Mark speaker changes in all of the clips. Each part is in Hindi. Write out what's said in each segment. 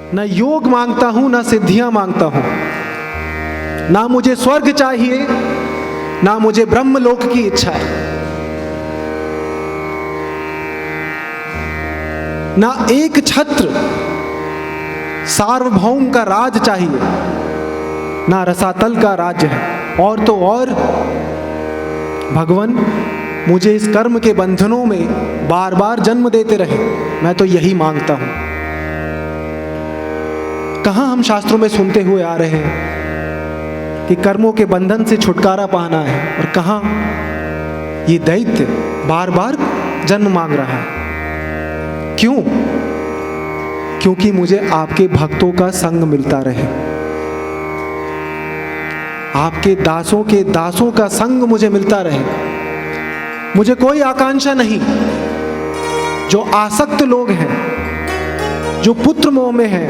Speaker 1: न योग मांगता हूं, न सिद्धियां मांगता हूं, ना मुझे स्वर्ग चाहिए, ना मुझे ब्रह्मलोक की इच्छा है, ना एक छत्र सार्वभौम का राज चाहिए, ना रसातल का राज्य है। और तो और भगवान मुझे इस कर्म के बंधनों में बार बार जन्म देते रहे, मैं तो यही मांगता हूं। कहां हम शास्त्रों में सुनते हुए आ रहे हैं कि कर्मों के बंधन से छुटकारा पाना है, और कहां ये दैत्य बार बार जन्म मांग रहा है। क्यों? क्योंकि मुझे आपके भक्तों का संग मिलता रहे, आपके दासों के दासों का संग मुझे मिलता रहे। मुझे कोई आकांक्षा नहीं। जो आसक्त लोग हैं, जो पुत्र मोह में हैं,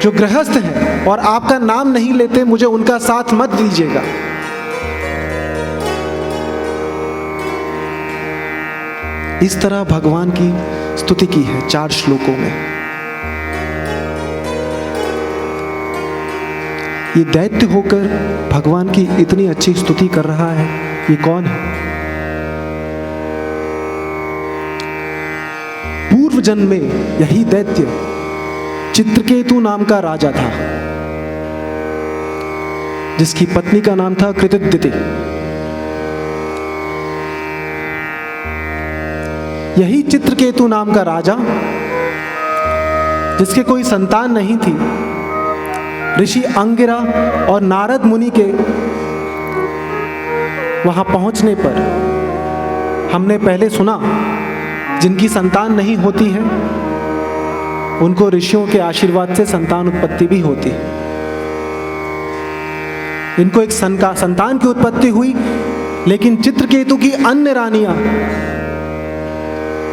Speaker 1: जो गृहस्थ हैं और आपका नाम नहीं लेते, मुझे उनका साथ मत दीजिएगा। इस तरह भगवान की स्तुति की है 4 श्लोकों में। ये दैत्य होकर भगवान की इतनी अच्छी स्तुति कर रहा है, ये कौन है? पूर्व जन्म में यही दैत्य चित्रकेतु नाम का राजा था, जिसकी पत्नी का नाम था कृतिदिति। यही चित्रकेतु नाम का राजा, जिसके कोई संतान नहीं थी, ऋषि अंगिरा और नारद मुनि के वहां पहुंचने पर हमने पहले सुना, जिनकी संतान नहीं होती है उनको ऋषियों के आशीर्वाद से संतान उत्पत्ति भी होती है। इनको एक संतान की उत्पत्ति हुई, लेकिन चित्रकेतु की अन्य रानियां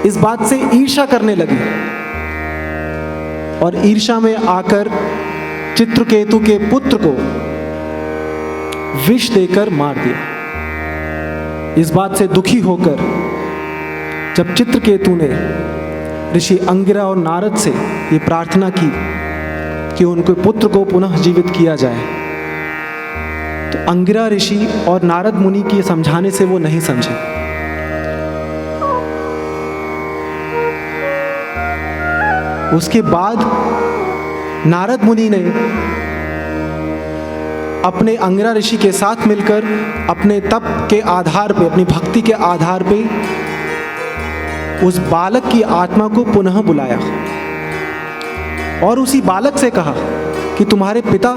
Speaker 1: इस बात से ईर्ष्या करने लगी और ईर्ष्या में आकर चित्रकेतु के पुत्र को विष देकर मार दिया। इस बात से दुखी होकर जब चित्रकेतु ने ऋषि अंगिरा और नारद से ये प्रार्थना की कि उनके पुत्र को पुनः जीवित किया जाए, तो अंगिरा ऋषि और नारद मुनि के समझाने से वो नहीं समझे। उसके बाद नारद मुनि ने अपने अंगिरा ऋषि के साथ मिलकर अपने तप के आधार पे, अपनी भक्ति के आधार पे उस बालक की आत्मा को पुनः बुलाया और उसी बालक से कहा कि तुम्हारे पिता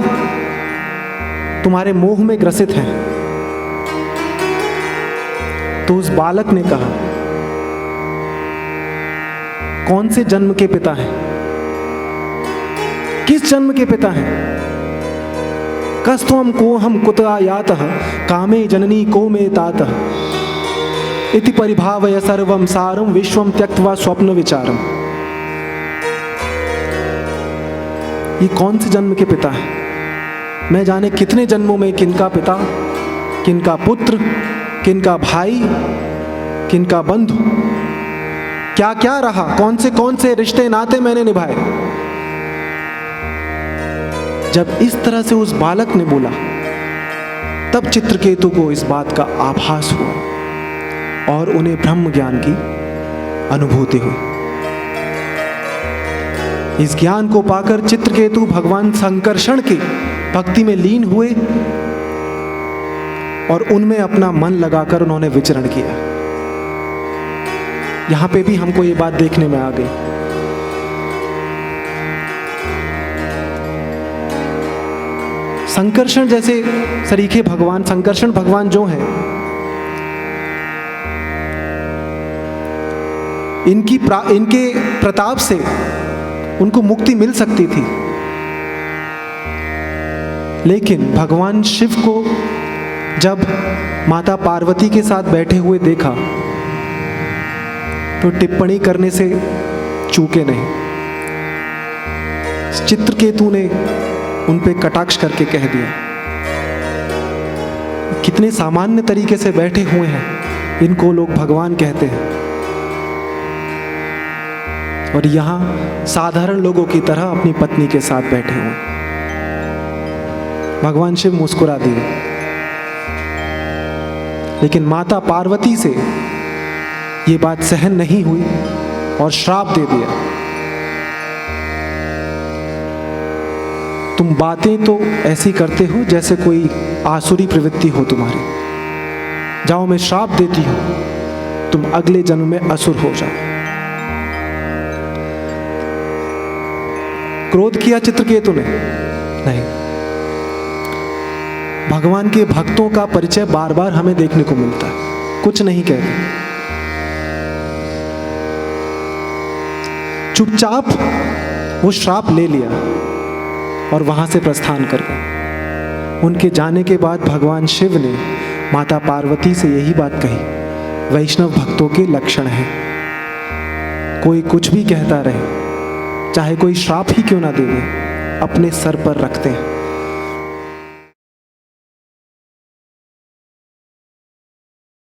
Speaker 1: तुम्हारे मोह में ग्रसित हैं। तो उस बालक ने कहा, कौन से जन्म के पिता हैं? किस जन्म के पिता हैं? कस्त्वं कोहम कुतः यातः कामे जननी को मे तातः इति परिभावय सर्वं सारं विश्वं त्यक्त्वा स्वप्न विचारम। ये कौन से जन्म के पिता हैं? मैं जाने कितने जन्मों में किनका पिता, किनका पुत्र, किनका भाई, किनका बंधु, क्या क्या रहा, कौन से रिश्ते नाते मैंने निभाए। जब इस तरह से उस बालक ने बोला, तब चित्रकेतु को इस बात का आभास हुआ और उन्हें ब्रह्म ज्ञान की अनुभूति हुई। इस ज्ञान को पाकर चित्रकेतु भगवान संकर्षण की भक्ति में लीन हुए और उनमें अपना मन लगाकर उन्होंने विचरण किया। यहां पे भी हमको ये बात देखने में आ गई। संकर्षण जैसे सरीखे भगवान, संकर्षण भगवान जो हैं, इनके प्रताप से उनको मुक्ति मिल सकती थी, लेकिन भगवान शिव को जब माता पार्वती के साथ बैठे हुए देखा तो टिप्पणी करने से चूके नहीं। चित्रकेतु ने उन पे कटाक्ष करके कह दिया, कितने सामान्य तरीके से बैठे हुए हैं, इनको लोग भगवान कहते हैं। और यहाँ साधारण लोगों की तरह अपनी पत्नी के साथ बैठे हुए। भगवान शिव मुस्कुरा दिए, लेकिन माता पार्वती से ये बात सहन नहीं हुई और श्राप दे दिया। तुम बातें तो ऐसी करते हो जैसे कोई आसुरी प्रवृत्ति हो तुम्हारी। जाओ, मैं श्राप देती हूं, तुम अगले जन्म में असुर हो जाओ। क्रोध किया चित्रकेतु ने? नहीं। भगवान के भक्तों का परिचय बार बार हमें देखने को मिलता है, कुछ नहीं कहते, चुपचाप वो श्राप ले लिया और वहां से प्रस्थान कर गए। उनके जाने के बाद भगवान शिव ने माता पार्वती से यही बात कही, वैष्णव भक्तों के लक्षण हैं, कोई कुछ भी कहता रहे, चाहे कोई श्राप ही क्यों ना दे दे, अपने सर पर रखते हैं।